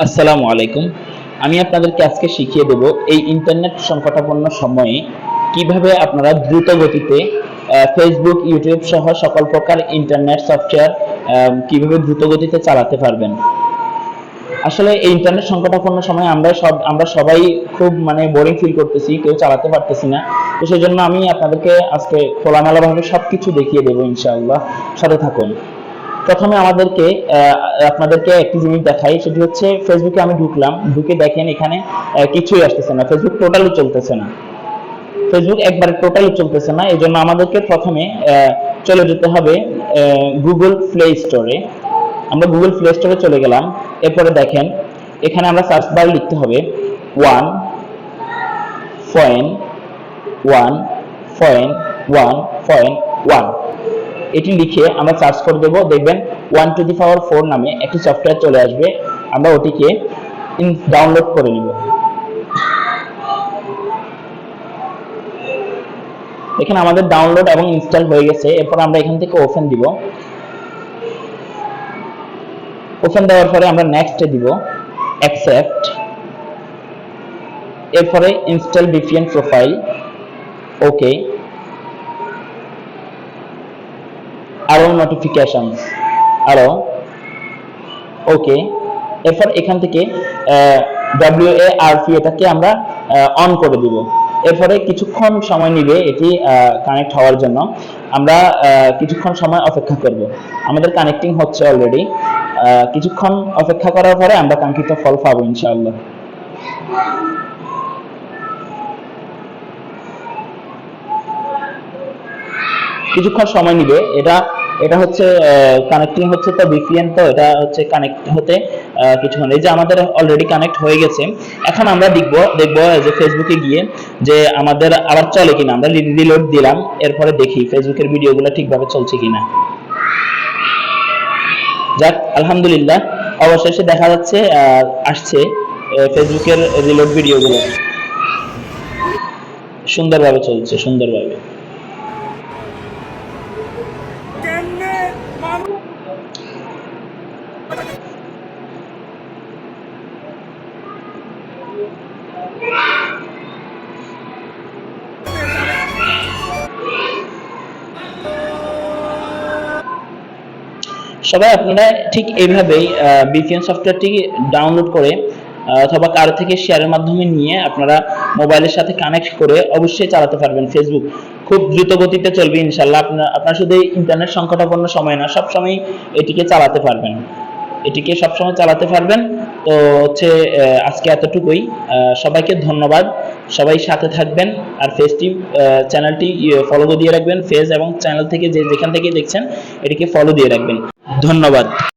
আসসালামু আলাইকুম। আমি আপনাদেরকে আজকে শিখিয়ে দেব এই ইন্টারনেট সংকটাপন্ন সময়ে কিভাবে আপনারা দ্রুত গতিতে ফেসবুক, ইউটিউব সহ সকল প্রকার ইন্টারনেট সফটওয়্যার কিভাবে দ্রুত গতিতে চালাতে পারবেন। আসলে এই ইন্টারনেট সংকটাপন্ন সময়ে আমরা সবাই খুব বোরিং ফিল করতেছি, কেউ চালাতে পারতেছি না। তো সেজন্য আমি আপনাদেরকে আজকে খোলামেলাভাবে সবকিছু দেখিয়ে দেবো ইনশাআল্লাহ। সাথে থাকুন। প্রথমে আপনাদেরকে একটি জিনিস দেখাই, সেটি হচ্ছে ফেসবুকে আমি ঢুকলাম, ঢুকে দেখেন এখানে কিছুই আসতেছে না, ফেসবুক টোটালি চলতেছে না, ফেসবুক একবারে টোটালি চলতেছে না। এই জন্য আমাদেরকে প্রথমে চলে যেতে হবে গুগল প্লে স্টোরে। আমরা গুগল প্লে স্টোরে চলে গেলাম। এরপরে দেখেন এখানে আমরা সার্চ বার লিখতে হবে 1.1.1.1। এটি লিখে আমরা সার্চ করে দেব, দেখবেন 1 to the power 4 নামে একটি সফটওয়্যার চলে আসবে। আমরা ওটিকে ডাউনলোড করে নিব। এখানে আমাদের ডাউনলোড এবং ইনস্টল হয়ে গেছে। এরপর আমরা এখান থেকে ওপেন দিব। ওপেন দেওয়ার পরে আমরা নেক্সটে দিব, অ্যাকসেপ্ট। এরপরে ইনস্টল VPN প্রোফাইল, ওকে। আরো নোটিফিকেশনস, আরো ওকে। এরপর এখান থেকে WARP এটাকে আমরা অন করে দিব। এরপরে কিছুক্ষণ সময় নিবে এটি কানেক্ট হওয়ার জন্য। আমরা কিছুক্ষণ সময় অপেক্ষা করব। আমাদের কানেক্টিং হচ্ছে অলরেডি। কিছুক্ষণ অপেক্ষা করার পরে আমরা কাঙ্ক্ষিত ফল পাবো ইনশাআল্লাহ। কিছুক্ষণ সময় নিবে। এটা হচ্ছে কানেক্টিং হচ্ছে, তো VPN, তো এটা হচ্ছে কানেক্ট হতে কিছুক্ষণ। এই যে আমাদের অলরেডি কানেক্ট হয়ে গেছে। এখন আমরা দেখব যে ফেসবুকে গিয়ে যে আমাদের আবার চলে কিনা। আমরা রিলোড দিলাম, এরপরে দেখি ফেসবুকের ভিডিওগুলো ঠিকভাবে চলছে কিনা। যাক, আলহামদুলিল্লাহ, অবশেষে দেখা যাচ্ছে আসছে ফেসবুকের রিলোড ভিডিওগুলো সুন্দরভাবে চলছে, সুন্দরভাবে। সবাই আপনারা ঠিক এইভাবেই VPN সফটওয়্যারটি ডাউনলোড করে অথবা কারো থেকে শেয়ারের মাধ্যমে নিয়ে আপনারা মোবাইলের সাথে কানেক্ট করে অবশ্যই চালাতে পারবেন। ফেসবুক খুব দ্রুত গতিতে চলবে ইনশাআল্লাহ। আপনারা শুধু ইন্টারনেট সংকটাপন্ন সময় না, সবসময় এটিকে চালাতে পারবেন, এটিকে সবসময় চালাতে পারবেন। তো হচ্ছে আজকে এতটুকুই। সবাইকে ধন্যবাদ। সবাই সাথে থাকবেন। আর চ্যানেলটি ফলো দিয়ে রাখবেন। ফেজ এবং চ্যানেল থেকে যেখান থেকে দেখছেন এটিকে ফলো দিয়ে রাখবেন। ধন্যবাদ।